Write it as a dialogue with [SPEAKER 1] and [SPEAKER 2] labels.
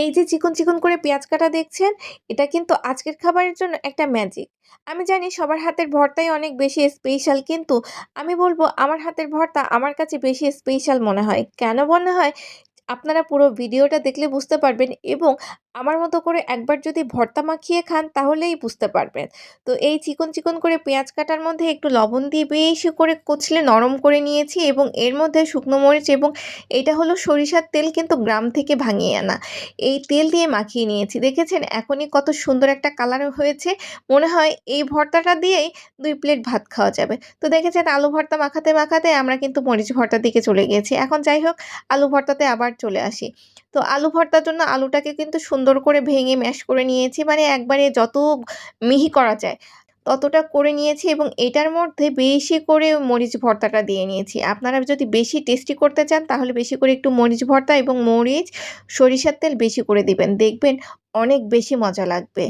[SPEAKER 1] এই যে চিকন চিকন করে পেঁয়াজ কাটা দেখছেন, এটা কিন্তু আজকের খাবারের জন্য একটা ম্যাজিক। আমি জানি সবার হাতের ভর্তাই অনেক বেশি স্পেশাল, কিন্তু আমি বলব আমার হাতের ভর্তা আমার কাছে বেশি স্পেশাল মনে হয়। কেন মনে হয়? আপনারা পুরো ভিডিওটা দেখলে বুঝতে পারবেন, এবং আমার মতো করে একবার যদি ভর্তা মাখিয়ে খান তাহলেই বুঝতে পারবেন। তো এই চিকন চিকন করে পেঁয়াজ কাটার মধ্যে একটু লবণ দিয়ে বেশি করে কচলে নরম করে নিয়েছি, এবং এর মধ্যে শুকনো মরিচ এবং এটা হলো সরিষার তেল, কিন্তু গ্রাম থেকে ভাঙিয়ে আনা। এই তেল দিয়ে মাখিয়ে নিয়েছি। দেখেছেন এখনই কত সুন্দর একটা কালার হয়েছে। মনে হয় এই ভর্তাটা দিয়েই ২ প্লেট ভাত খাওয়া যাবে। তো দেখেছেন আলু ভর্তা মাখাতে মাখাতে আমরা কিন্তু মরিচ ভর্তার দিকে চলে গিয়েছি। এখন যাই হোক, আলু ভর্তাতে আবার চলে আসি। তো আলু ভর্তার জন্য আলুটাকে কিন্তু সুন্দর করে ভেঙে ম্যাশ করে নিয়েছি। মানে একবারে যত মিহি করা যায় ততটা করে নিয়েছি, এবং এটার মধ্যে বেশি করে মরিচ ভর্তাটা দিয়ে নিয়েছি। আপনারা যদি বেশি টেস্টি করতে চান তাহলে বেশি করে একটু মরিচ ভর্তা এবং মরিচ, সরিষার তেল বেশি করে দিবেন। দেখবেন অনেক বেশি মজা লাগবে।